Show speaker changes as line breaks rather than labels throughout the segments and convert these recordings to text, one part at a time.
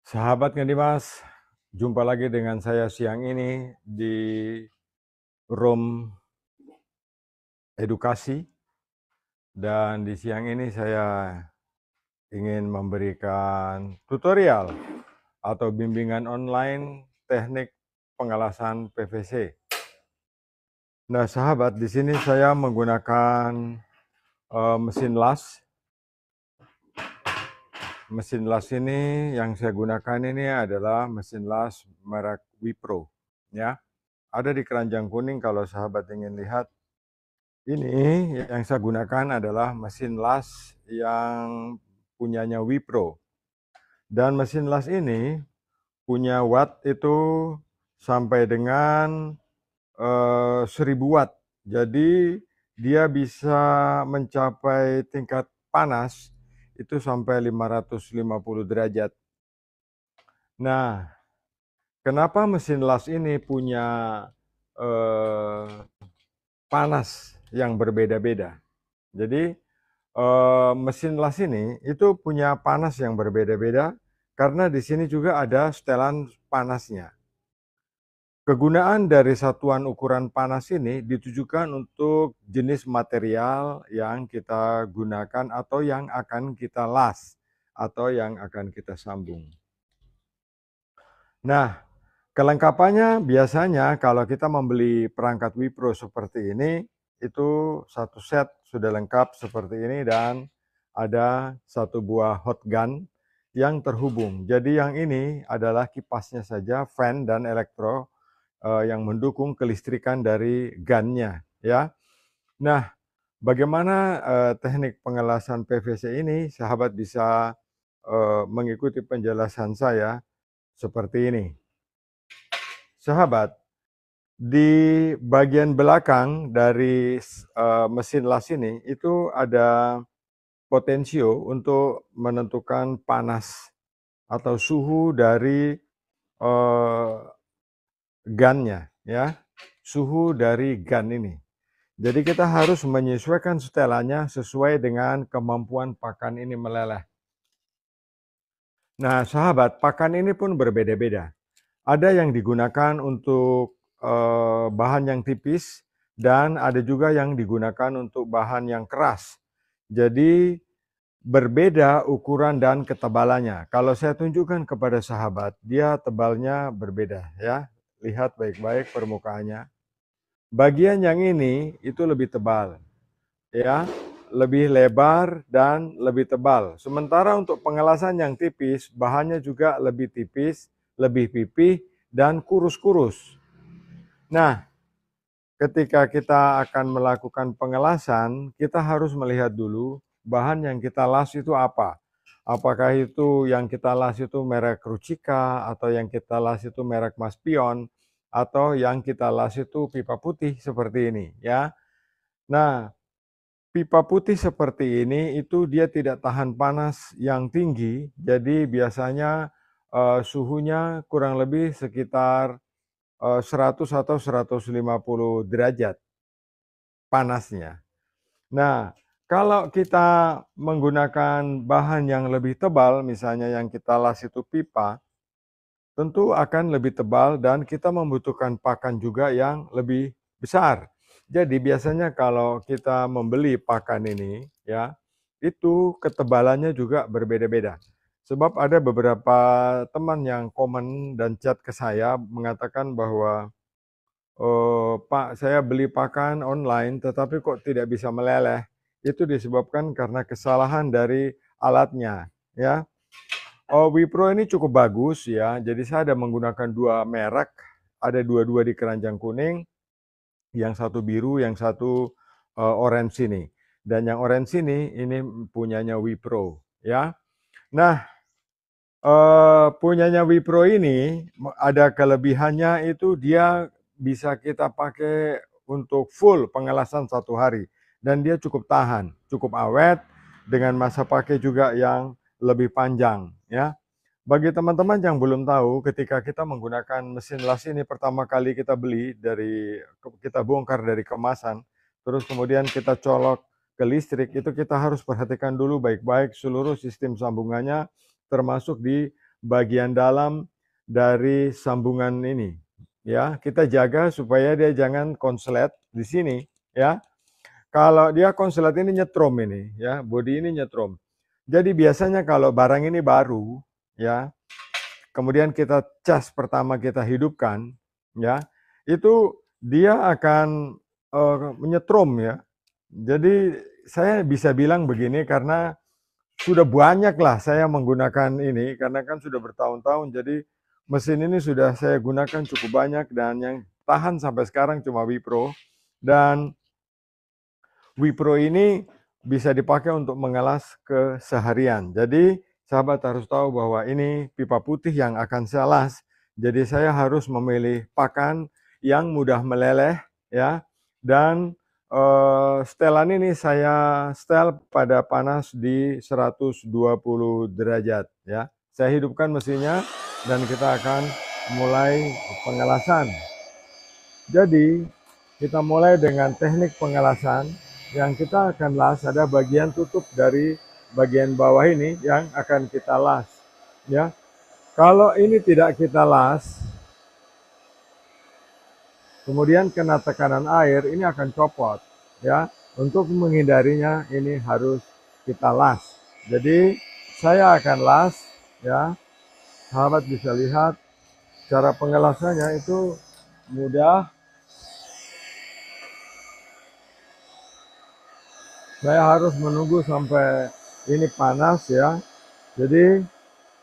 Sahabat Ngedimas, jumpa lagi dengan saya siang ini di Room Edukasi, dan di siang ini saya ingin memberikan tutorial atau bimbingan online teknik pengelasan PVC. Nah, sahabat, di sini saya menggunakan mesin las. Mesin las ini yang saya gunakan ini adalah mesin las merek Wipro, ya. Ada di keranjang kuning kalau sahabat ingin lihat. Ini yang saya gunakan adalah mesin las yang punyanya Wipro. Dan mesin las ini punya watt itu sampai dengan 1000 watt. Jadi dia bisa mencapai tingkat panas itu sampai 550 derajat. Nah, kenapa mesin las ini punya panas yang berbeda-beda? Jadi mesin las ini itu punya panas yang berbeda-beda karena di sini juga ada setelan panasnya. Kegunaan dari satuan ukuran panas ini ditujukan untuk jenis material yang kita gunakan atau yang akan kita las atau yang akan kita sambung. Nah, kelengkapannya biasanya kalau kita membeli perangkat Wipro seperti ini, itu satu set sudah lengkap seperti ini dan ada satu buah hot gun yang terhubung. Jadi yang ini adalah kipasnya saja, fan dan elektro yang mendukung kelistrikan dari gunnya, ya. Nah, bagaimana teknik pengelasan PVC ini? Sahabat bisa mengikuti penjelasan saya seperti ini. Sahabat, di bagian belakang dari mesin las ini itu ada potensio untuk menentukan panas atau suhu dari gunnya, ya, suhu dari gun ini. Jadi kita harus menyesuaikan setelannya sesuai dengan kemampuan pakan ini meleleh. Nah, sahabat, pakan ini pun berbeda-beda. Ada yang digunakan untuk bahan yang tipis dan ada juga yang digunakan untuk bahan yang keras. Jadi berbeda ukuran dan ketebalannya. Kalau saya tunjukkan kepada sahabat, dia tebalnya berbeda, ya. Lihat baik-baik permukaannya. Bagian yang ini itu lebih tebal, ya, lebih lebar dan lebih tebal. Sementara untuk pengelasan yang tipis, bahannya juga lebih tipis, lebih pipih dan kurus-kurus. Nah, ketika kita akan melakukan pengelasan, kita harus melihat dulu bahan yang kita las itu apa. Apakah itu yang kita las itu merek Rucika, atau yang kita las itu merek Maspion, atau yang kita las itu pipa putih seperti ini, ya. Nah, pipa putih seperti ini itu dia tidak tahan panas yang tinggi, jadi biasanya suhunya kurang lebih sekitar 100 atau 150 derajat panasnya. Nah, kalau kita menggunakan bahan yang lebih tebal, misalnya yang kita las itu pipa, tentu akan lebih tebal dan kita membutuhkan pakan juga yang lebih besar. Jadi biasanya kalau kita membeli pakan ini, ya, itu ketebalannya juga berbeda-beda. Sebab ada beberapa teman yang komen dan chat ke saya mengatakan bahwa, "Pak, saya beli pakan online tetapi kok tidak bisa meleleh." Itu disebabkan karena kesalahan dari alatnya, ya. Oh, Wipro ini cukup bagus, ya. Jadi saya ada menggunakan dua merek, ada dua-dua di keranjang kuning, yang satu biru, yang satu orange ini. Dan yang orange ini punyanya Wipro, ya. Nah, punyanya Wipro ini ada kelebihannya itu dia bisa kita pakai untuk full pengelasan 1 hari. Dan dia cukup tahan, cukup awet, dengan masa pakai juga yang lebih panjang, ya. Bagi teman-teman yang belum tahu, ketika kita menggunakan mesin las ini pertama kali kita beli kita bongkar dari kemasan, terus kemudian kita colok ke listrik, itu kita harus perhatikan dulu baik-baik seluruh sistem sambungannya, termasuk di bagian dalam dari sambungan ini. Ya, kita jaga supaya dia jangan konslet di sini, ya. Kalau dia konslet ini nyetrum ini, ya, bodi ini nyetrum. Jadi biasanya kalau barang ini baru, ya, kemudian kita cas pertama kita hidupkan, ya, itu dia akan menyetrum, ya. Jadi saya bisa bilang begini karena sudah banyak lah saya menggunakan ini karena kan sudah bertahun-tahun. Jadi mesin ini sudah saya gunakan cukup banyak dan yang tahan sampai sekarang cuma Wipro. Dan Wipro ini bisa dipakai untuk mengelas keseharian. Jadi sahabat harus tahu bahwa ini pipa putih yang akan saya las. Jadi saya harus memilih pakan yang mudah meleleh, ya. Dan setelan ini saya setel pada panas di 120 derajat, ya. Saya hidupkan mesinnya dan kita akan mulai pengelasan. Jadi kita mulai dengan teknik pengelasan. Yang kita akan las ada bagian tutup dari bagian bawah ini yang akan kita las, ya. Kalau ini tidak kita las, kemudian kena tekanan air, ini akan copot, ya. Untuk menghindarinya ini harus kita las. Jadi saya akan las, ya. Sahabat bisa lihat cara pengelasannya itu mudah. Saya harus menunggu sampai ini panas, ya. Jadi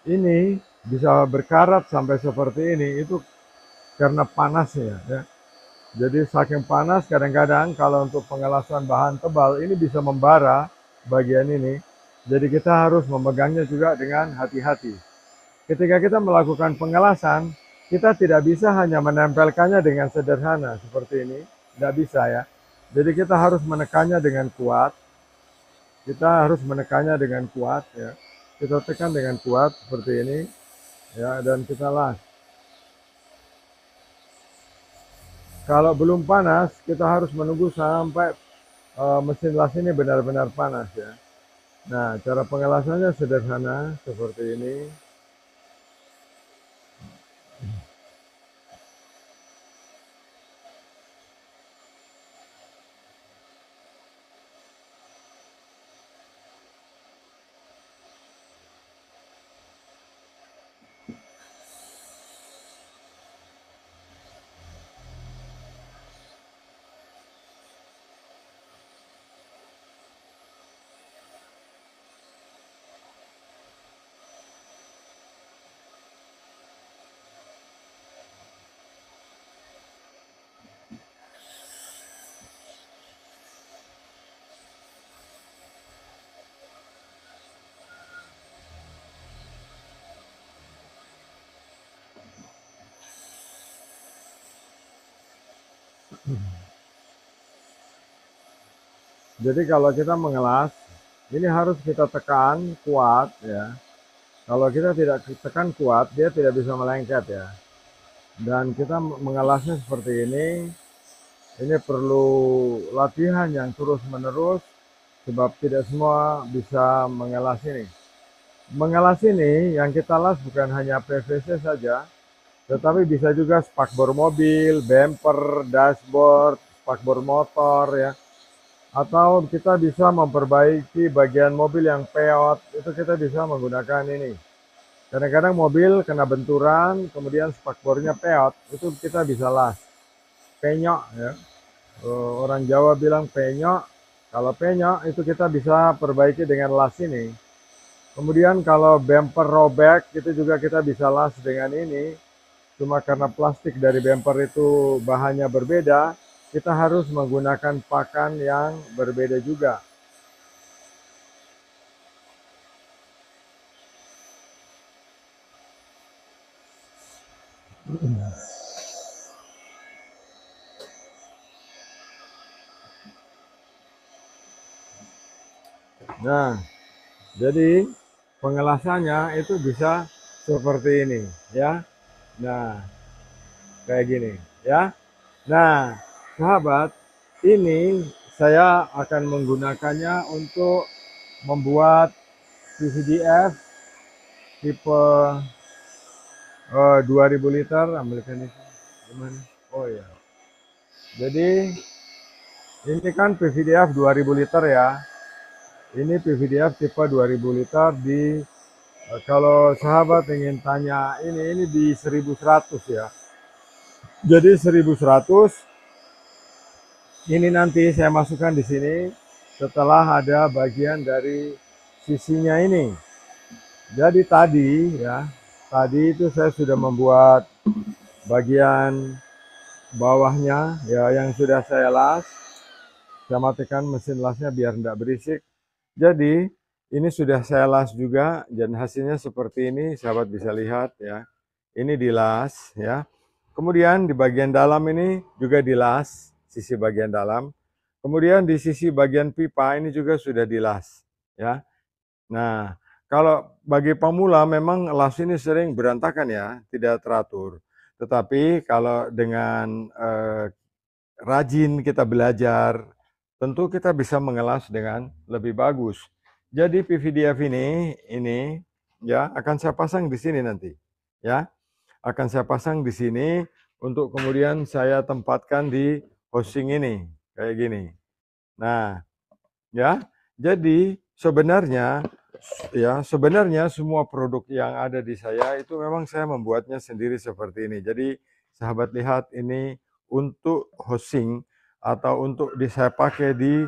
ini bisa berkarat sampai seperti ini itu karena panasnya, ya. Jadi saking panas kadang-kadang kalau untuk pengelasan bahan tebal ini bisa membara bagian ini. Jadi kita harus memegangnya juga dengan hati-hati. Ketika kita melakukan pengelasan, kita tidak bisa hanya menempelkannya dengan sederhana seperti ini, tidak bisa, ya. Jadi kita harus menekannya dengan kuat. Kita harus menekannya dengan kuat, ya. Kita tekan dengan kuat seperti ini, ya, dan kita las. Kalau belum panas, kita harus menunggu sampai mesin las ini benar-benar panas, ya. Nah, cara pengelasannya sederhana seperti ini. Jadi kalau kita mengelas, ini harus kita tekan kuat, ya. Kalau kita tidak tekan kuat, dia tidak bisa melengket, ya. Dan kita mengelasnya seperti ini perlu latihan yang terus-menerus, sebab tidak semua bisa mengelas ini. Mengelas ini yang kita las bukan hanya PVC saja, tetapi bisa juga spakbor mobil, bumper, dashboard, spakbor motor, ya. Atau kita bisa memperbaiki bagian mobil yang peot, itu kita bisa menggunakan ini. Kadang-kadang mobil kena benturan, kemudian spakbornya peot, itu kita bisa las. Penyok, ya. Orang Jawa bilang penyok. Kalau penyok itu kita bisa perbaiki dengan las ini. Kemudian kalau bumper robek, itu juga kita bisa las dengan ini. Cuma karena plastik dari bumper itu bahannya berbeda, kita harus menggunakan pakan yang berbeda juga. Nah, jadi pengelasannya itu bisa seperti ini, ya. Nah, kayak gini, ya. Nah, sahabat, ini saya akan menggunakannya untuk membuat PVDF tipe 2000 liter, ambilkan ini. Gimana? Oh ya. Jadi ini kan PVDF 2000 liter ya. Ini PVDF tipe 2000 liter di kalau sahabat ingin tanya ini di 1100 ya. Jadi 1100 ini nanti saya masukkan di sini setelah ada bagian dari sisinya ini. Jadi tadi ya, tadi itu saya sudah membuat bagian bawahnya ya yang sudah saya las. Saya matikan mesin lasnya biar tidak berisik. Jadi ini sudah saya las juga dan hasilnya seperti ini, sahabat bisa lihat ya. Ini dilas ya. Kemudian di bagian dalam ini juga dilas, sisi bagian dalam. Kemudian di sisi bagian pipa ini juga sudah dilas ya. Nah, kalau bagi pemula memang las ini sering berantakan ya, tidak teratur. Tetapi kalau dengan rajin kita belajar, tentu kita bisa mengelas dengan lebih bagus. Jadi PVDF ini ya akan saya pasang di sini nanti. Ya, akan saya pasang di sini untuk kemudian saya tempatkan di housing ini kayak gini. Nah, ya. Jadi sebenarnya semua produk yang ada di saya itu memang saya membuatnya sendiri seperti ini. Jadi sahabat lihat ini untuk housing atau untuk saya pakai di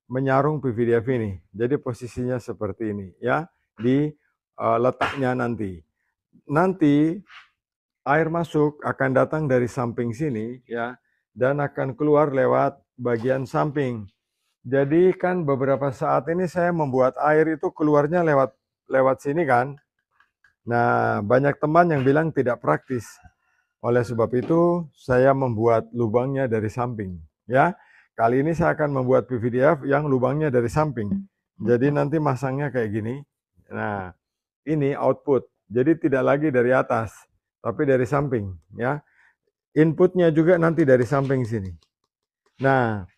menyarung PVDF ini. Jadi posisinya seperti ini ya di letaknya nanti. Nanti air masuk akan datang dari samping sini ya dan akan keluar lewat bagian samping. Jadi kan beberapa saat ini saya membuat air itu keluarnya lewat sini kan. Nah, banyak teman yang bilang tidak praktis. Oleh sebab itu, saya membuat lubangnya dari samping. Ya, kali ini saya akan membuat PVDF yang lubangnya dari samping. Jadi nanti masangnya kayak gini. Nah, ini output. Jadi tidak lagi dari atas, tapi dari samping. Ya, inputnya juga nanti dari samping sini. Nah,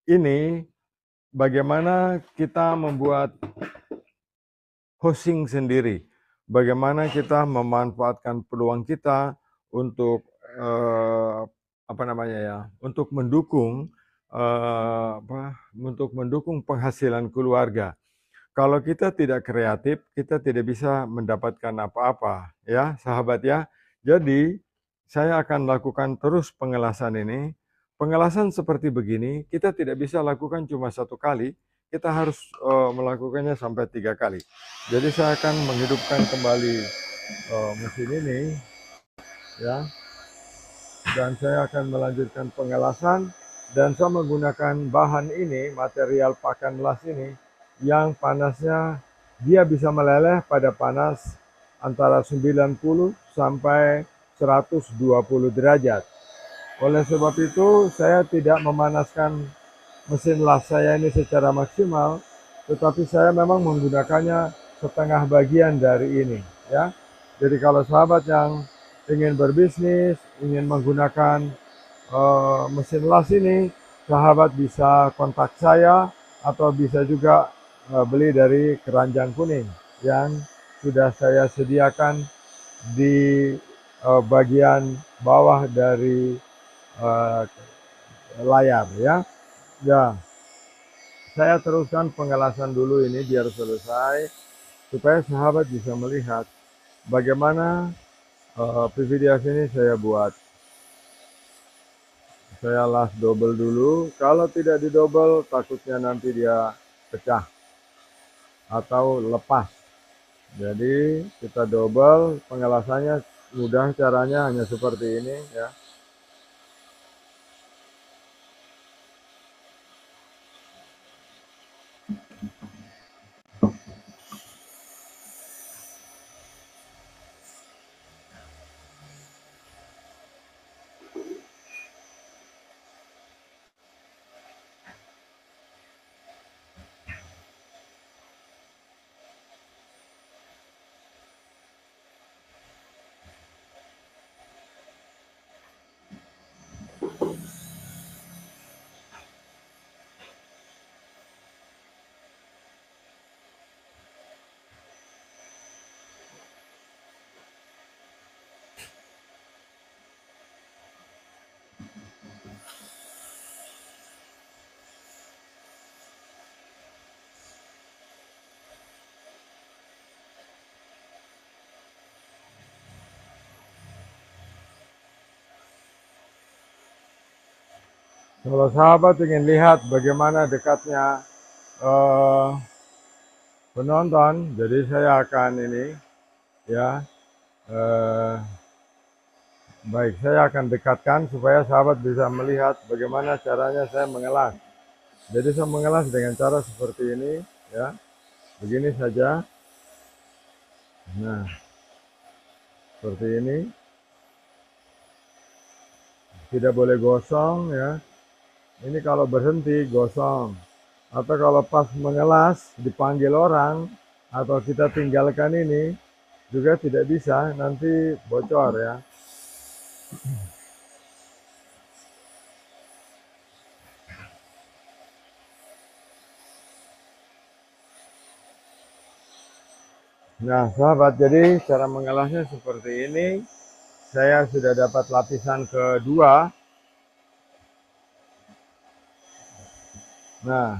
ini bagaimana kita membuat hosting sendiri. Bagaimana kita memanfaatkan peluang kita untuk apa namanya ya, untuk mendukung untuk mendukung penghasilan keluarga. Kalau kita tidak kreatif, kita tidak bisa mendapatkan apa-apa, ya, sahabat ya. Jadi, saya akan lakukan terus pengelasan ini. Pengelasan seperti begini, kita tidak bisa lakukan cuma satu kali, kita harus melakukannya sampai 3 kali. Jadi, saya akan menghidupkan kembali mesin ini, ya, dan saya akan melanjutkan pengelasan, dan saya menggunakan bahan ini, material pakan las ini, yang panasnya dia bisa meleleh pada panas antara 90 sampai 120 derajat. Oleh sebab itu, saya tidak memanaskan mesin las saya ini secara maksimal, tetapi saya memang menggunakannya setengah bagian dari ini, ya. Jadi kalau sahabat yang ingin berbisnis, ingin menggunakan mesin las ini, sahabat bisa kontak saya atau bisa juga beli dari keranjang kuning yang sudah saya sediakan di bagian bawah dari layar ya. Ya, saya teruskan pengelasan dulu ini biar selesai supaya sahabat bisa melihat bagaimana PVDF ini saya buat. Saya las double dulu. Kalau tidak didouble, takutnya nanti dia pecah atau lepas. Jadi kita double, pengelasannya mudah, caranya hanya seperti ini ya. Kalau sahabat ingin lihat bagaimana dekatnya eh, penonton, jadi saya akan ini ya, eh, baik, saya akan dekatkan supaya sahabat bisa melihat bagaimana caranya saya mengelas. Jadi saya mengelas dengan cara seperti ini ya, begini saja. Nah, seperti ini, tidak boleh gosong ya. Ini kalau berhenti gosong. Atau kalau pas mengelas dipanggil orang atau kita tinggalkan ini juga tidak bisa, nanti bocor ya. Nah, sahabat, jadi cara mengelasnya seperti ini. Saya sudah dapat lapisan kedua. Nah,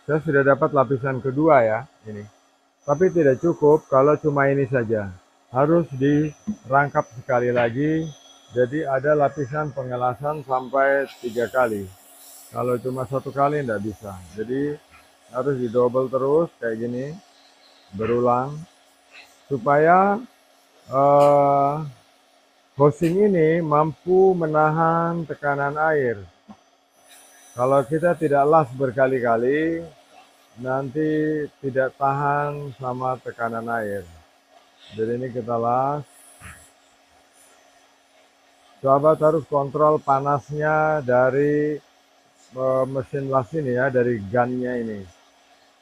saya sudah dapat lapisan kedua ya, ini. Tapi tidak cukup kalau cuma ini saja. Harus dirangkap sekali lagi. Jadi ada lapisan pengelasan sampai 3 kali. Kalau cuma 1 kali tidak bisa. Jadi harus didouble terus kayak gini, berulang supaya eh, housing ini mampu menahan tekanan air. Kalau kita tidak las berkali-kali, nanti tidak tahan sama tekanan air. Jadi ini kita las. Sahabat harus kontrol panasnya dari mesin las ini ya, dari gunnya ini.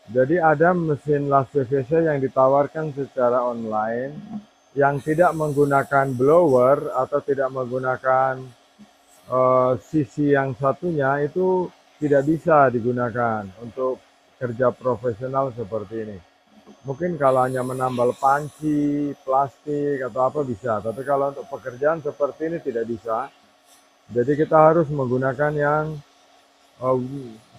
Jadi ada mesin las PVC yang ditawarkan secara online yang tidak menggunakan blower atau tidak menggunakan sisi yang satunya, itu tidak bisa digunakan untuk kerja profesional seperti ini. Mungkin kalau hanya menambal panci, plastik atau apa bisa, tapi kalau untuk pekerjaan seperti ini tidak bisa. Jadi kita harus menggunakan yang uh,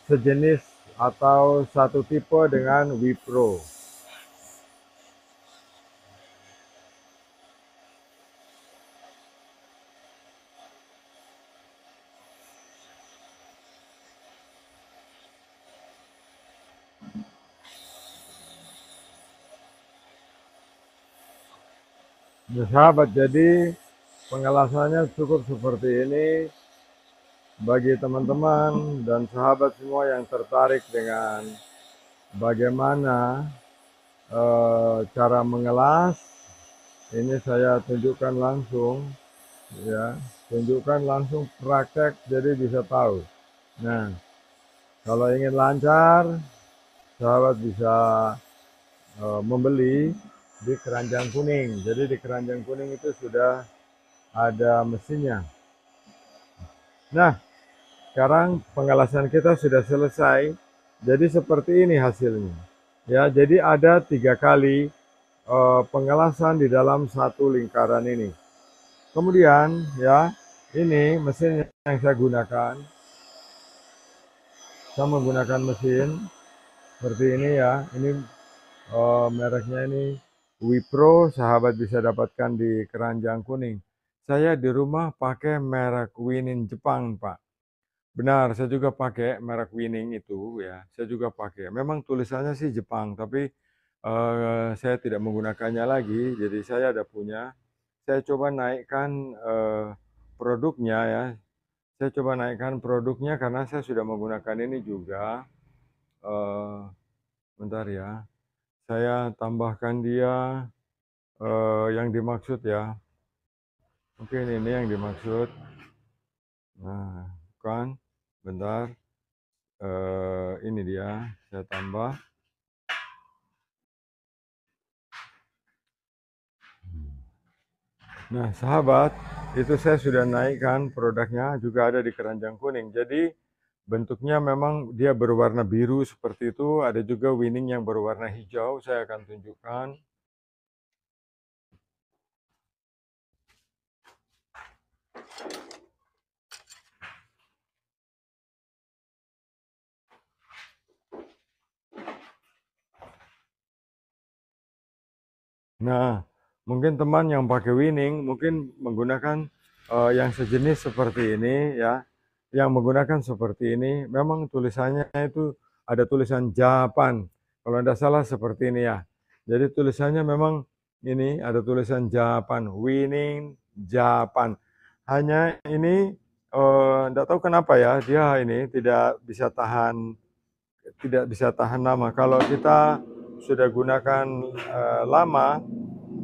sejenis atau satu tipe dengan Wipro. Nah, sahabat, jadi pengelasannya cukup seperti ini. Bagi teman-teman dan sahabat semua yang tertarik dengan bagaimana cara mengelas, ini saya tunjukkan langsung ya, tunjukkan langsung praktek jadi bisa tahu. Nah, kalau ingin lancar, sahabat bisa membeli di keranjang kuning. Jadi di keranjang kuning itu sudah ada mesinnya. Nah, sekarang pengelasan kita sudah selesai. Jadi seperti ini hasilnya. Ya, jadi ada 3 kali pengelasan di dalam satu lingkaran ini. Kemudian ya, ini mesin yang saya gunakan. Saya menggunakan mesin seperti ini ya. Ini mereknya ini Wipro, sahabat bisa dapatkan di keranjang kuning. Saya di rumah pakai merek Winin Jepang, Pak. Benar, saya juga pakai merek Winning itu ya. Saya juga pakai. Memang tulisannya sih Jepang, tapi saya tidak menggunakannya lagi. Jadi saya ada punya. Saya coba naikkan produknya ya. Saya coba naikkan produknya karena saya sudah menggunakan ini juga. Eh, Bentar ya. Saya tambahkan dia yang dimaksud ya. Mungkin ini yang dimaksud. Nah, kan, bentar. Ini dia. Saya tambah. Nah, sahabat, itu saya sudah naikkan produknya, juga ada di keranjang kuning. Jadi bentuknya memang dia berwarna biru seperti itu, ada juga Winning yang berwarna hijau, saya akan tunjukkan. Nah, mungkin teman yang pakai Winning mungkin menggunakan yang sejenis seperti ini ya. yang menggunakan seperti ini, memang tulisannya itu ada tulisan Japan. Kalau tidak salah seperti ini ya. Jadi tulisannya memang ini ada tulisan Japan, winning Japan. Hanya ini tidak tahu kenapa ya dia ini tidak bisa tahan lama. Kalau kita sudah gunakan lama,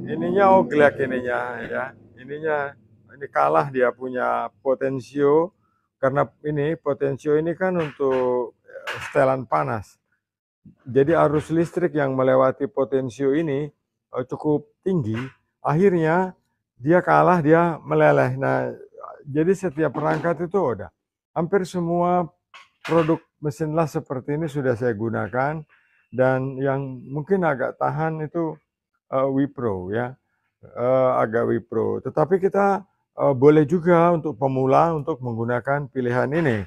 ininya oglek ininya ya. Ini kalah dia punya potensio karena ini potensio ini kan untuk setelan panas. Jadi arus listrik yang melewati potensio ini cukup tinggi, akhirnya dia kalah, dia meleleh. Nah, jadi setiap perangkat itu ada. Hampir semua produk mesin las seperti ini sudah saya gunakan dan yang mungkin agak tahan itu Wipro ya, agak Wipro. Tetapi kita boleh juga untuk pemula untuk menggunakan pilihan ini.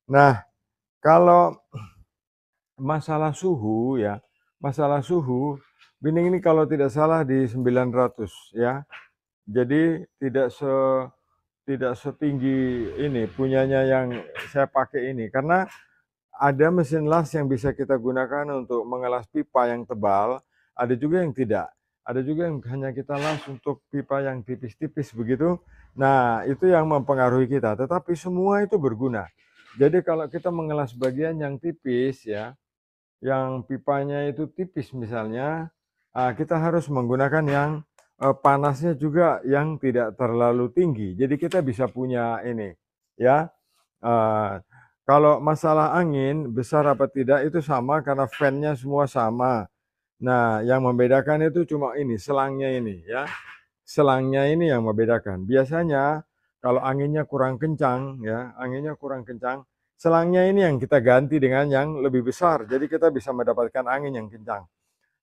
Nah, kalau masalah suhu ya, masalah suhu, bening ini kalau tidak salah di 900 ya. Jadi tidak setinggi ini punyanya yang saya pakai ini karena ada mesin las yang bisa kita gunakan untuk mengelas pipa yang tebal, ada juga yang tidak. Ada juga yang hanya kita las untuk pipa yang tipis-tipis begitu. Nah, itu yang mempengaruhi kita, tetapi semua itu berguna. Jadi kalau kita mengelas bagian yang tipis ya, yang pipanya itu tipis misalnya, kita harus menggunakan yang panasnya juga yang tidak terlalu tinggi. Jadi kita bisa punya ini, ya. Kalau masalah angin besar apa tidak itu sama karena fan-nya semua sama. Nah, yang membedakan itu cuma ini, selangnya ini, ya. Selangnya ini yang membedakan. Biasanya kalau anginnya kurang kencang, ya, anginnya kurang kencang, selangnya ini yang kita ganti dengan yang lebih besar. Jadi kita bisa mendapatkan angin yang kencang.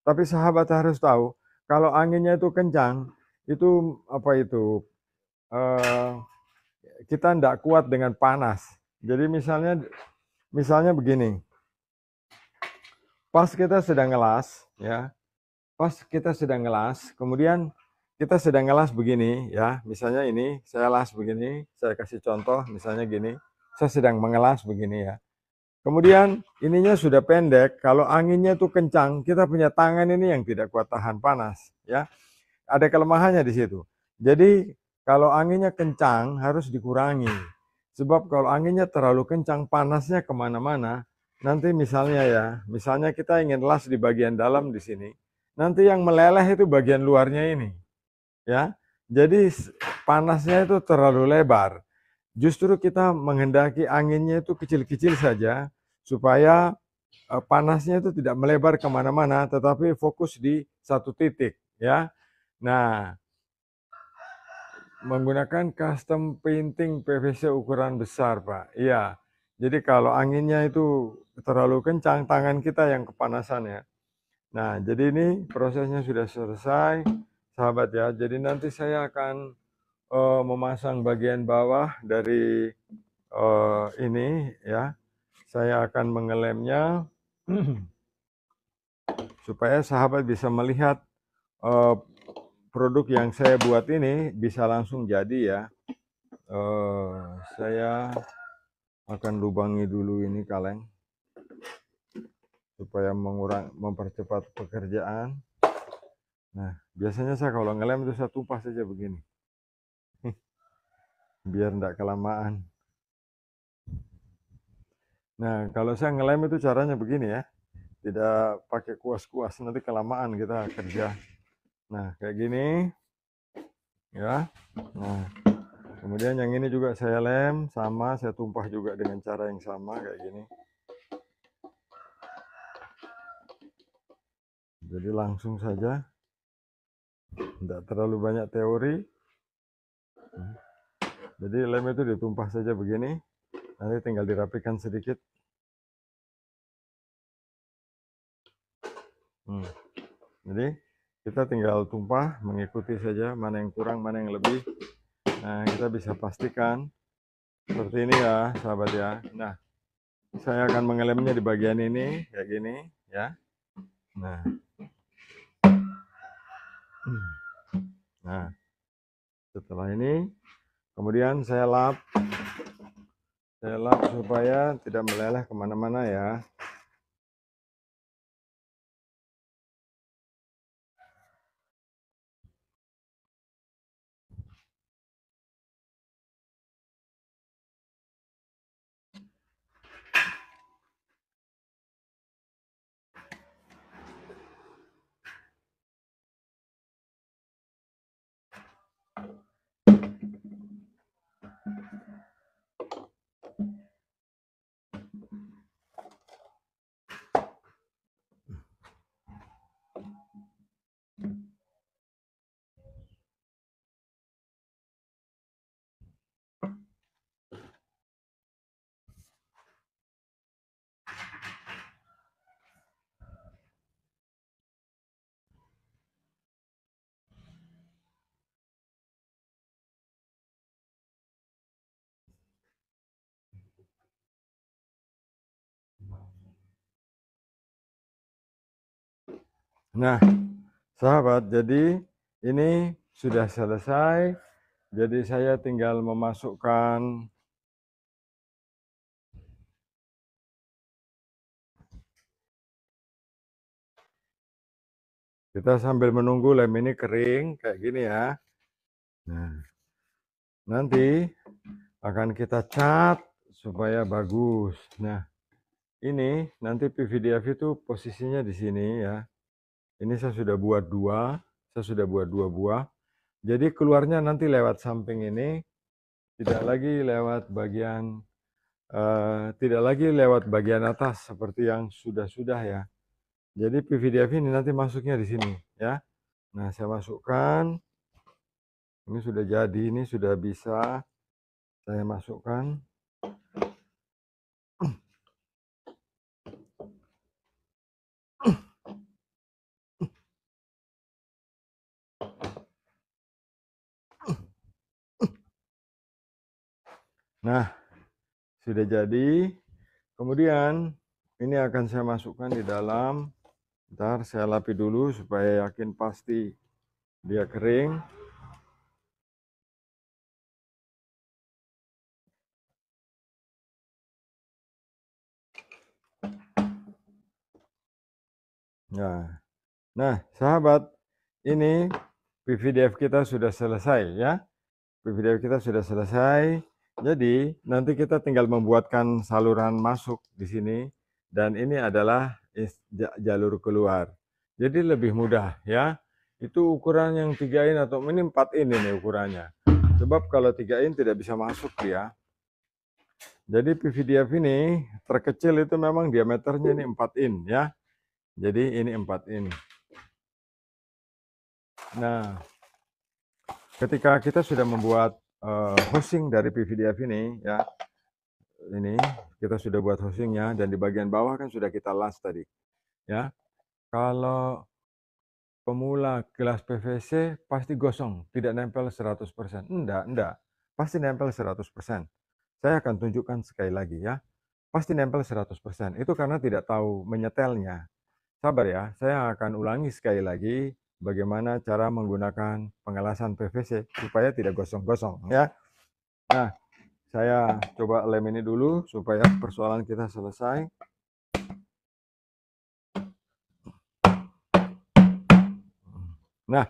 Tapi sahabat harus tahu, kalau anginnya itu kencang, itu apa itu? eh, kita tidak kuat dengan panas. Jadi misalnya begini, pas kita sedang ngelas, ya, pas kita sedang ngelas, kemudian kita sedang ngelas begini, ya, misalnya ini saya las begini, saya kasih contoh, misalnya gini, saya sedang mengelas begini ya. Kemudian ininya sudah pendek, kalau anginnya itu kencang, kita punya tangan ini yang tidak kuat tahan panas, ya. Ada kelemahannya di situ. Jadi kalau anginnya kencang harus dikurangi. Sebab kalau anginnya terlalu kencang, panasnya kemana-mana. Nanti misalnya kita ingin las di bagian dalam di sini. Nanti yang meleleh itu bagian luarnya ini, ya. Jadi panasnya itu terlalu lebar. Justru kita menghendaki anginnya itu kecil-kecil saja, supaya panasnya itu tidak melebar kemana-mana, tetapi fokus di satu titik, ya. Nah, menggunakan custom painting PVC ukuran besar, Pak. Iya. Jadi kalau anginnya itu terlalu kencang, tangan kita yang kepanasan ya. Nah, jadi ini prosesnya sudah selesai, sahabat ya. Jadi nanti saya akan memasang bagian bawah dari ini ya. Saya akan mengelemnya supaya sahabat bisa melihat eh, produk yang saya buat ini bisa langsung jadi ya. Saya akan lubangi dulu ini kaleng supaya mempercepat pekerjaan. Nah, biasanya saya kalau ngelem itu saya tumpah saja begini, biar tidak kelamaan. Nah, kalau saya ngelem itu caranya begini ya, tidak pakai kuas-kuas, nanti kelamaan kita kerja. Nah, kayak gini, ya. Nah, kemudian yang ini juga saya lem, sama, saya tumpah juga dengan cara yang sama, kayak gini. Jadi langsung saja, tidak terlalu banyak teori. Jadi lem itu ditumpah saja begini, nanti tinggal dirapikan sedikit. Jadi kita tinggal tumpah, mengikuti saja mana yang kurang, mana yang lebih. Nah, kita bisa pastikan seperti ini ya, sahabat ya. Nah, saya akan mengelemnya di bagian ini, kayak gini, ya. Nah, setelah ini, kemudian saya lap Saya lap supaya tidak meleleh kemana-mana ya. Nah, sahabat, jadi ini sudah selesai. Jadi saya tinggal memasukkan kita sambil menunggu lem ini kering kayak gini ya. Nah, nanti akan kita cat supaya bagus. Nah, ini nanti PVDF itu posisinya di sini ya. Ini saya sudah buat dua buah. Jadi keluarnya nanti lewat samping ini, tidak lagi lewat bagian atas seperti yang sudah ya. Jadi PVDF ini nanti masuknya di sini ya. Nah, saya masukkan. Ini sudah jadi, ini sudah bisa saya masukkan. Nah, sudah jadi. Kemudian ini akan saya masukkan di dalam. Ntar saya lapi dulu supaya yakin pasti dia kering. Nah, sahabat, ini PVDF kita sudah selesai ya. PVDF kita sudah selesai. Jadi nanti kita tinggal membuatkan saluran masuk di sini, dan ini adalah jalur keluar. Jadi lebih mudah ya. Itu ukuran yang 3 in atau ini 4 in ini ukurannya. Sebab kalau 3 in tidak bisa masuk dia. Jadi PVDF ini terkecil itu memang diameternya ini 4 in ya. Jadi ini 4 in. Nah, ketika kita sudah membuat housing dari PVDF ini ya, ini kita sudah buat housingnya, dan di bagian bawah kan sudah kita las tadi ya. Kalau pemula kelas PVC pasti gosong, tidak nempel 100%. Enggak, pasti nempel 100%. Saya akan tunjukkan sekali lagi ya, pasti nempel 100%. Itu karena tidak tahu menyetelnya. Sabar ya, saya akan ulangi sekali lagi bagaimana cara menggunakan pengelasan PVC supaya tidak gosong-gosong ya. Nah, saya coba lem ini dulu supaya persoalan kita selesai. Nah,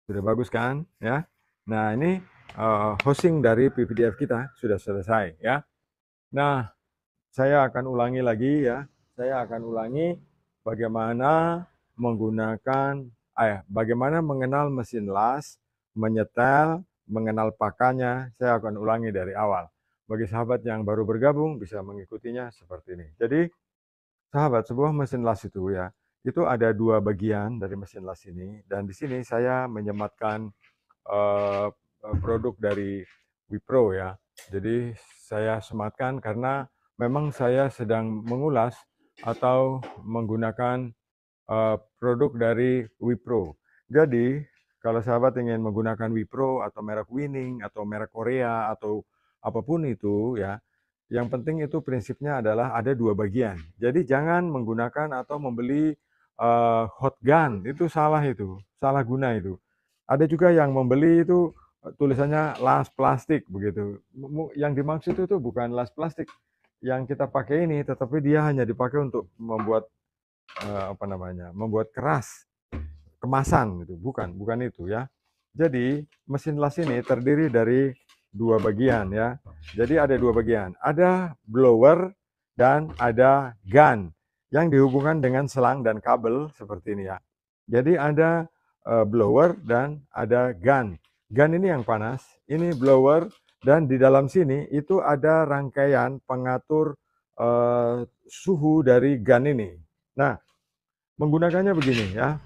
sudah bagus kan ya. Nah, ini housing dari PVDF kita sudah selesai ya. Nah, saya akan ulangi lagi ya. Saya akan ulangi bagaimana menggunakan bagaimana mengenal mesin las, menyetel, mengenal pakannya. Saya akan ulangi dari awal. Bagi sahabat yang baru bergabung bisa mengikutinya seperti ini. Jadi, sahabat, sebuah mesin las itu ya, itu ada 2 bagian dari mesin las ini, dan di sini saya menyematkan produk dari Wipro ya. Jadi saya sematkan karena memang saya sedang mengulas atau menggunakan produk dari Wipro. Jadi kalau sahabat ingin menggunakan Wipro atau merek Winning atau merek Korea atau apapun itu ya, yang penting itu prinsipnya adalah ada 2 bagian. Jadi jangan menggunakan atau membeli hot gun, itu salah guna itu. Ada juga yang membeli itu tulisannya las plastik begitu. Yang dimaksud itu bukan las plastik yang kita pakai ini, tetapi dia hanya dipakai untuk membuat apa namanya, membuat keras kemasan gitu, bukan itu ya. Jadi mesin las ini terdiri dari dua bagian ya. Jadi ada dua bagian, ada blower dan ada gun yang dihubungkan dengan selang dan kabel seperti ini ya. Jadi ada blower dan ada gun. Gun ini yang panas, ini blower, dan di dalam sini itu ada rangkaian pengatur suhu dari gun ini. Nah, menggunakannya begini ya.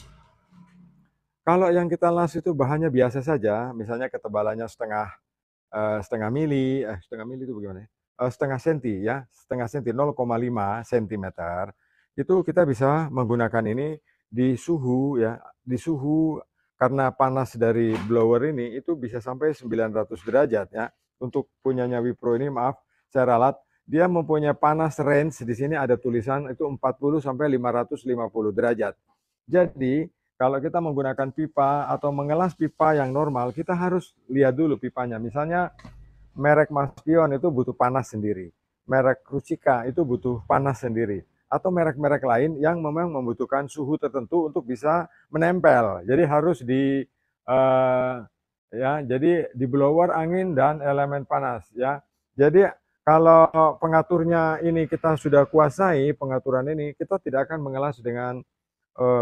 Kalau yang kita las itu bahannya biasa saja, misalnya ketebalannya setengah mili itu bagaimana? Setengah senti ya, setengah senti 0,5 cm. Itu kita bisa menggunakan ini di suhu ya, di suhu karena panas dari blower ini itu bisa sampai 900 derajat ya. Untuk punyanya Wipro ini maaf, saya ralat, dia mempunyai panas range di sini ada tulisan itu 40 sampai 550 derajat. Jadi kalau kita menggunakan pipa atau mengelas pipa yang normal, kita harus lihat dulu pipanya. Misalnya merek Maspion itu butuh panas sendiri. Merek Ruchika itu butuh panas sendiri. Atau merek-merek lain yang memang membutuhkan suhu tertentu untuk bisa menempel. Jadi harus jadi di blower angin dan elemen panas ya. Jadi kalau pengaturnya ini kita sudah kuasai pengaturan ini, kita tidak akan mengelas dengan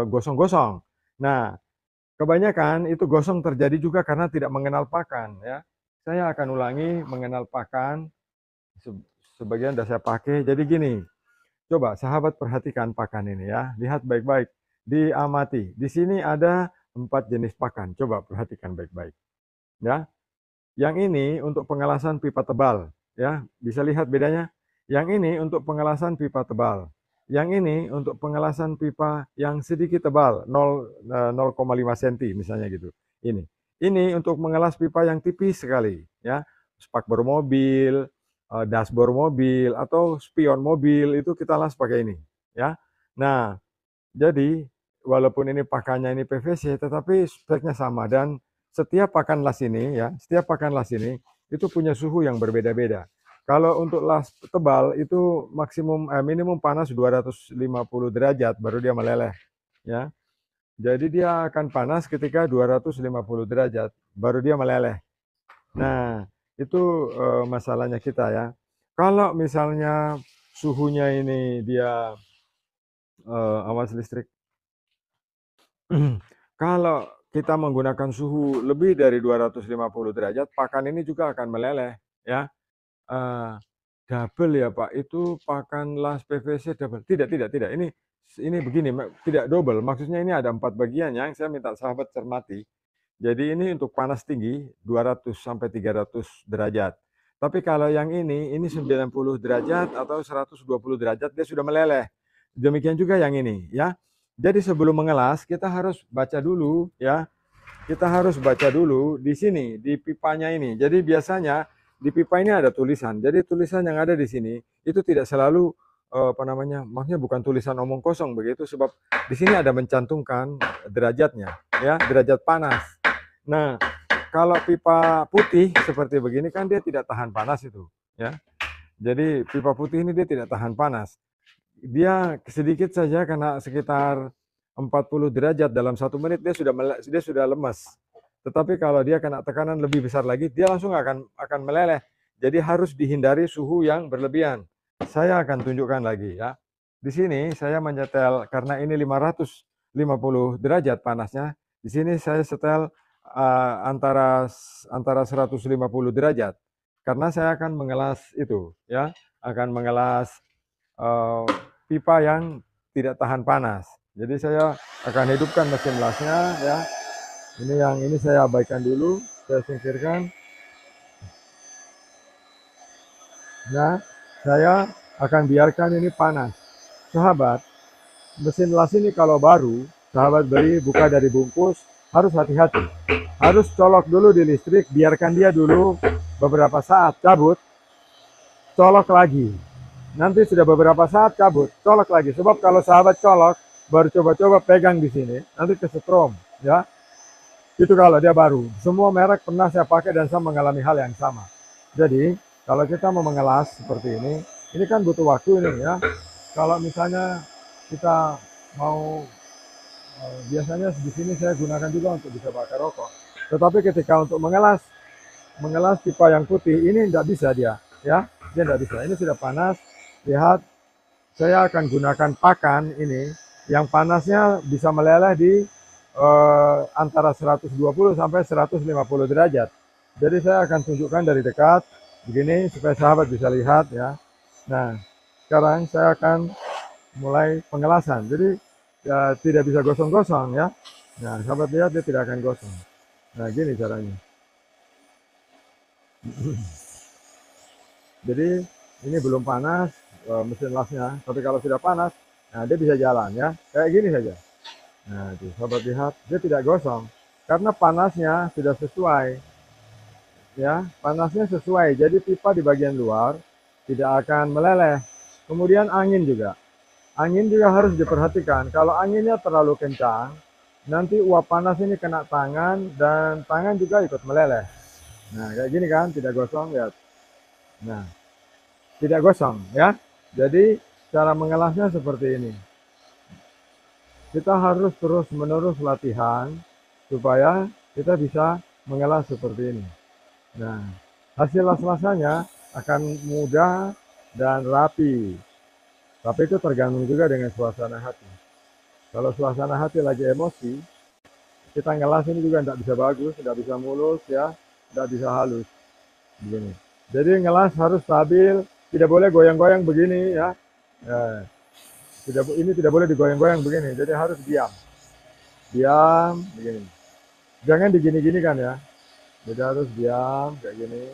gosong-gosong. Nah, kebanyakan itu gosong terjadi juga karena tidak mengenal pakan ya. Saya akan ulangi mengenal pakan. Sebagian sudah saya pakai. Jadi gini, coba sahabat perhatikan pakan ini ya. Lihat baik-baik, diamati. Di sini ada 4 jenis pakan. Coba perhatikan baik-baik. Ya. Yang ini untuk pengelasan pipa tebal ya. Bisa lihat bedanya? Yang ini untuk pengelasan pipa tebal. Yang ini untuk pengelasan pipa yang sedikit tebal, 0,5 cm misalnya gitu. Ini untuk mengelas pipa yang tipis sekali, ya. Spakbor mobil, dashboard mobil, atau spion mobil itu kita las pakai ini, ya. Nah, jadi walaupun ini pakannya ini PVC, tetapi speknya sama dan setiap pakan las ini, ya, setiap pakan las ini itu punya suhu yang berbeda-beda. Kalau untuk las tebal itu minimum panas 250 derajat baru dia meleleh ya. Jadi dia akan panas ketika 250 derajat baru dia meleleh. Nah, itu masalahnya kita ya. Kalau misalnya suhunya ini dia awas listrik. Kalau kita menggunakan suhu lebih dari 250 derajat, pakan ini juga akan meleleh ya. Double ya Pak, itu pakan las PVC double? Tidak. Ini begini, tidak double. Maksudnya ini ada 4 bagian yang saya minta sahabat cermati. Jadi ini untuk panas tinggi 200 sampai 300 derajat. Tapi kalau yang ini 90 derajat atau 120 derajat dia sudah meleleh. Demikian juga yang ini ya. Jadi sebelum mengelas kita harus baca dulu ya. Kita harus baca dulu di sini di pipanya ini. Jadi biasanya di pipa ini ada tulisan. Jadi tulisan yang ada di sini itu tidak selalu maksudnya bukan tulisan omong kosong begitu, sebab di sini ada mencantumkan derajatnya, ya, derajat panas. Nah, kalau pipa putih seperti begini kan dia tidak tahan panas itu, ya. Jadi pipa putih ini dia tidak tahan panas. Dia sedikit saja karena sekitar 40 derajat dalam 1 menit dia sudah lemas. Tetapi kalau dia kena tekanan lebih besar lagi, dia langsung akan meleleh. Jadi harus dihindari suhu yang berlebihan. Saya akan tunjukkan lagi ya. Di sini saya menyetel karena ini 550 derajat panasnya. Di sini saya setel antara 150 derajat. Karena saya akan mengelas itu ya, akan mengelas pipa yang tidak tahan panas. Jadi saya akan hidupkan mesin lasnya ya. Ini saya abaikan dulu, saya singkirkan. Nah, saya akan biarkan ini panas. Sahabat, mesin las ini kalau baru, sahabat beli buka dari bungkus, harus hati-hati. Harus colok dulu di listrik, biarkan dia dulu beberapa saat, cabut, colok lagi. Nanti sudah beberapa saat cabut, colok lagi. Sebab kalau sahabat colok, baru coba-coba pegang di sini, nanti kesetrum, ya. Itu kalau dia baru. Semua merek pernah saya pakai dan saya mengalami hal yang sama. Jadi, kalau kita mau mengelas seperti ini kan butuh waktu ini ya. Kalau misalnya kita mau biasanya di sini saya gunakan juga untuk bisa bakar rokok. Tetapi ketika untuk mengelas pipa yang putih ini tidak bisa dia, ya, dia tidak bisa. Ini sudah panas. Lihat, saya akan gunakan pakan ini yang panasnya bisa meleleh di antara 120 sampai 150 derajat. Jadi saya akan tunjukkan dari dekat begini supaya sahabat bisa lihat ya. Nah, sekarang saya akan mulai pengelasan. Jadi ya, tidak bisa gosong-gosong ya. Nah, sahabat lihat dia tidak akan gosong. Nah, gini caranya. Jadi ini belum panas mesin lasnya, tapi kalau sudah panas, nah dia bisa jalan ya, kayak gini saja. Nah, itu sahabat lihat, dia tidak gosong karena panasnya sudah sesuai, ya, panasnya sesuai. Jadi pipa di bagian luar tidak akan meleleh. Kemudian angin juga harus diperhatikan. Kalau anginnya terlalu kencang, nanti uap panas ini kena tangan dan tangan juga ikut meleleh. Nah, kayak gini kan, tidak gosong ya. Nah, tidak gosong ya. Jadi cara mengelasnya seperti ini. Kita harus terus-menerus latihan supaya kita bisa mengelas seperti ini. Nah, hasil las-lasannya akan mudah dan rapi. Tapi itu tergantung juga dengan suasana hati. Kalau suasana hati lagi emosi, kita ngelas ini juga tidak bisa bagus, tidak bisa mulus ya, tidak bisa halus. Begini. Jadi ngelas harus stabil, tidak boleh goyang-goyang begini ya. Ini tidak boleh digoyang-goyang begini, jadi harus diam. Diam begini. Jangan digini-gini kan ya. Jadi harus diam kayak gini.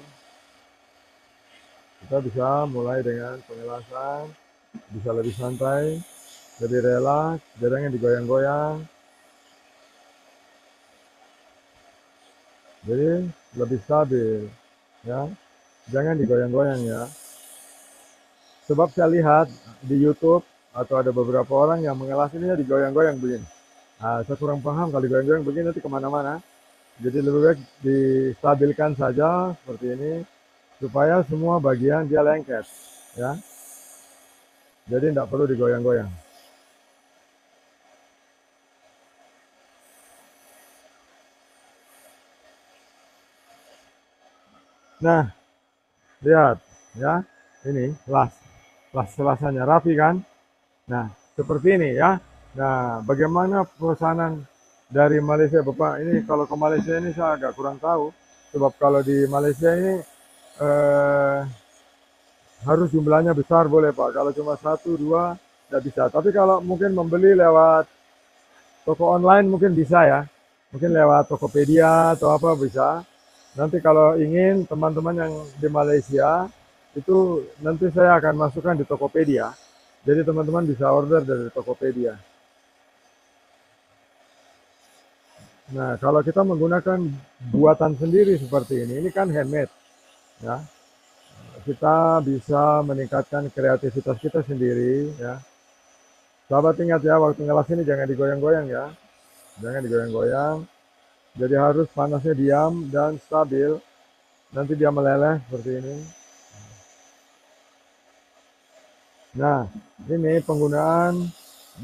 Kita bisa mulai dengan pengelasan, bisa lebih santai, lebih relaks, jangan digoyang-goyang. Jadi lebih stabil ya. Jangan digoyang-goyang ya. Sebab saya lihat di YouTube atau ada beberapa orang yang mengelas ini digoyang-goyang begini. Nah, saya kurang paham kalau digoyang-goyang begini nanti kemana-mana. Jadi lebih baik distabilkan saja seperti ini supaya semua bagian dia lengket ya. Jadi tidak perlu digoyang-goyang. Nah, lihat ya, ini las-lasannya rapi kan. Nah, seperti ini ya. Nah, bagaimana pesanan dari Malaysia Bapak? Ini kalau ke Malaysia ini saya agak kurang tahu. Sebab kalau di Malaysia ini harus jumlahnya besar boleh Pak. Kalau cuma 1, 2 tidak bisa. Tapi kalau mungkin membeli lewat toko online mungkin bisa ya. Mungkin lewat Tokopedia atau apa bisa. Nanti kalau ingin teman-teman yang di Malaysia itu nanti saya akan masukkan di Tokopedia. Jadi teman-teman bisa order dari Tokopedia. Nah, kalau kita menggunakan buatan sendiri seperti ini kan handmade, ya. Kita bisa meningkatkan kreativitas kita sendiri, ya. Sahabat ingat ya, waktu ngelas ini jangan digoyang-goyang ya, jangan digoyang-goyang. Jadi harus panasnya diam dan stabil. Nanti dia meleleh seperti ini. Nah, ini penggunaan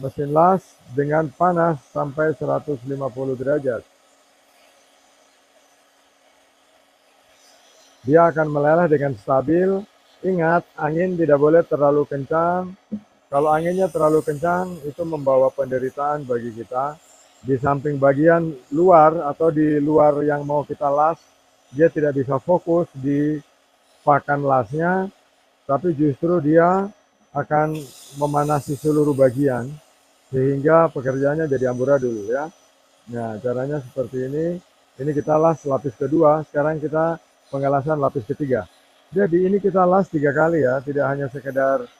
mesin las dengan panas sampai 150 derajat. Dia akan meleleh dengan stabil. Ingat, angin tidak boleh terlalu kencang. Kalau anginnya terlalu kencang, itu membawa penderitaan bagi kita. Di samping bagian luar atau di luar yang mau kita las, dia tidak bisa fokus di pakan lasnya, tapi justru dia akan memanasi seluruh bagian sehingga pekerjaannya jadi amburadul ya. Nah, caranya seperti ini. Ini kita las lapis kedua, sekarang kita pengelasan lapis ketiga. Jadi ini kita las 3 kali ya, tidak hanya sekedar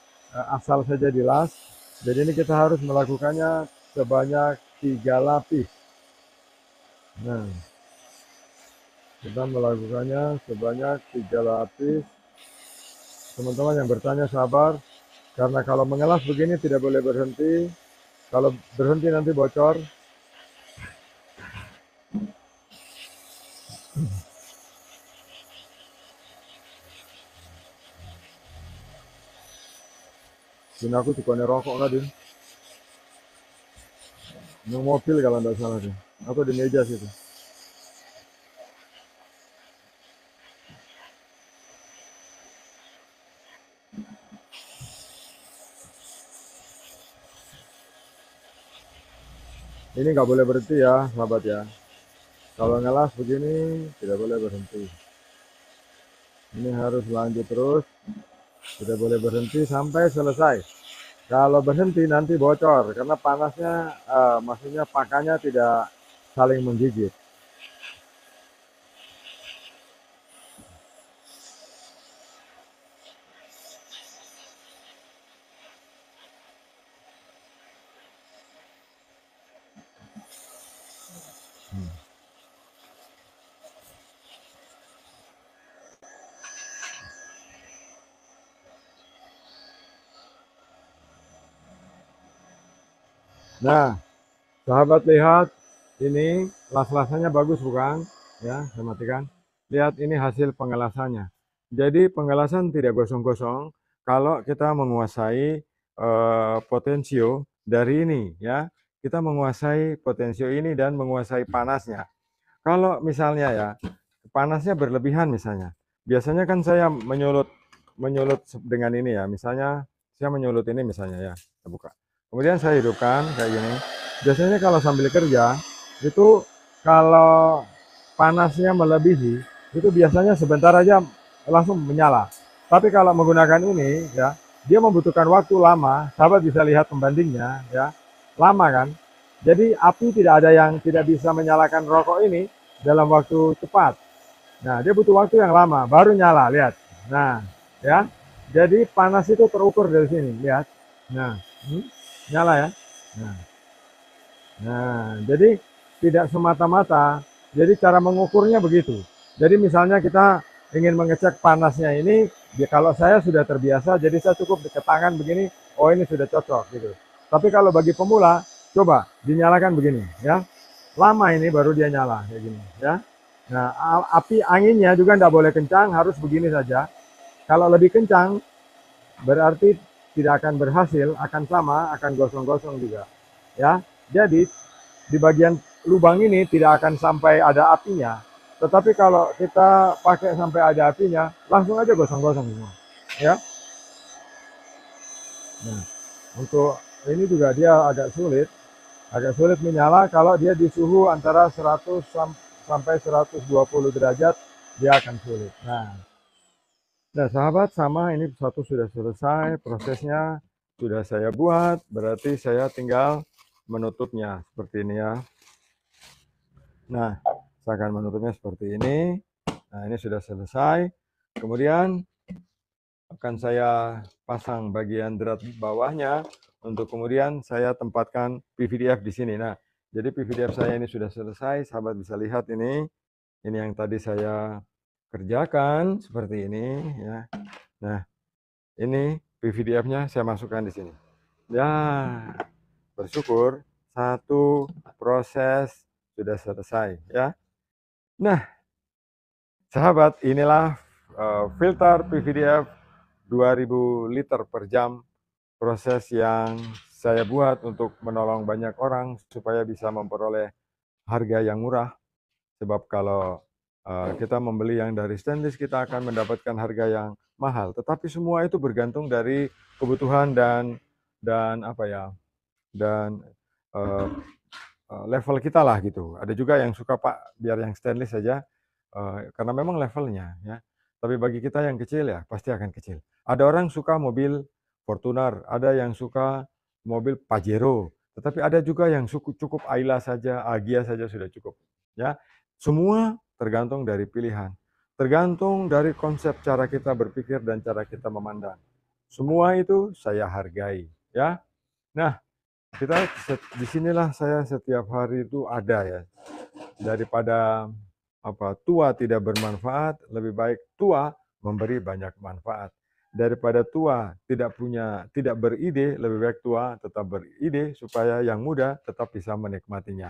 asal saja dilas. Jadi ini kita harus melakukannya sebanyak 3 lapis. Nah, kita melakukannya sebanyak 3 lapis. Teman-teman yang bertanya sabar, karena kalau mengelas begini tidak boleh berhenti. Kalau berhenti nanti bocor. Din aku tukang rokok lah Din. Nung mobil kalau nggak salah Din. Atau di meja situ. Ini nggak boleh berhenti ya, sahabat ya. Kalau ngelas begini tidak boleh berhenti. Ini harus lanjut terus, tidak boleh berhenti sampai selesai. Kalau berhenti nanti bocor karena panasnya, maksudnya pakannya tidak saling menggigit. Nah, sahabat lihat ini las-lasannya bagus bukan? Ya, saya matikan. Lihat ini hasil pengelasannya. Jadi pengelasan tidak gosong-gosong kalau kita menguasai potensio dari ini ya. Kita menguasai potensio ini dan menguasai panasnya. Kalau misalnya ya, panasnya berlebihan misalnya. Biasanya kan saya menyulut menyulut dengan ini ya. Misalnya saya menyulut ini misalnya ya. Saya buka. Kemudian saya hidupkan kayak gini. Biasanya kalau sambil kerja itu kalau panasnya melebihi itu biasanya sebentar aja langsung menyala. Tapi kalau menggunakan ini ya, dia membutuhkan waktu lama. Sahabat bisa lihat pembandingnya ya. Lama kan? Jadi api tidak ada yang tidak bisa menyalakan rokok ini dalam waktu cepat. Nah, dia butuh waktu yang lama, baru nyala, lihat. Nah, ya. Jadi panas itu terukur dari sini, lihat. Nah, nyala ya. Nah, jadi tidak semata-mata. Jadi cara mengukurnya begitu. Jadi misalnya kita ingin mengecek panasnya ini, ya kalau saya sudah terbiasa, jadi saya cukup ke tangan begini, oh ini sudah cocok gitu. Tapi kalau bagi pemula, coba dinyalakan begini, ya. Lama ini baru dia nyala kayak gini, ya. Nah, api anginnya juga tidak boleh kencang, harus begini saja. Kalau lebih kencang, berarti tidak akan berhasil, akan sama, akan gosong-gosong juga, ya. Jadi di bagian lubang ini tidak akan sampai ada apinya. Tetapi kalau kita pakai sampai ada apinya, langsung aja gosong-gosong semua, ya. Nah, untuk ini juga dia agak sulit menyala kalau dia di suhu antara 100 sampai 120 derajat, dia akan sulit. Nah, sahabat, sama ini satu sudah selesai, prosesnya sudah saya buat, berarti saya tinggal menutupnya seperti ini ya. Nah, saya akan menutupnya seperti ini. Nah, ini sudah selesai. Kemudian akan saya pasang bagian drat bawahnya untuk kemudian saya tempatkan PVDF di sini. Nah, jadi PVDF saya ini sudah selesai, sahabat bisa lihat ini. Ini yang tadi saya kerjakan seperti ini ya. Nah, ini PVDF-nya saya masukkan di sini. Ya, bersyukur satu proses sudah selesai ya. Nah, sahabat, inilah filter PVDF 2000 liter per jam, proses yang saya buat untuk menolong banyak orang supaya bisa memperoleh harga yang murah. Sebab kalau kita membeli yang dari stainless, kita akan mendapatkan harga yang mahal. Tetapi semua itu bergantung dari kebutuhan dan apa ya, dan uh, level kita lah gitu. Ada juga yang suka Pak biar yang stainless saja, karena memang levelnya ya. Tapi bagi kita yang kecil ya pasti akan kecil. Ada orang suka mobil Fortuner, ada yang suka mobil Pajero, tetapi ada juga yang cukup Ayla saja, Agia saja sudah cukup. Ya, semua tergantung dari pilihan, tergantung dari konsep cara kita berpikir dan cara kita memandang. Semua itu saya hargai, ya. Nah, kita disinilah saya setiap hari itu ada ya. Daripada tua tidak bermanfaat, lebih baik tua memberi banyak manfaat. Daripada tua tidak beride, lebih baik tua tetap beride supaya yang muda tetap bisa menikmatinya.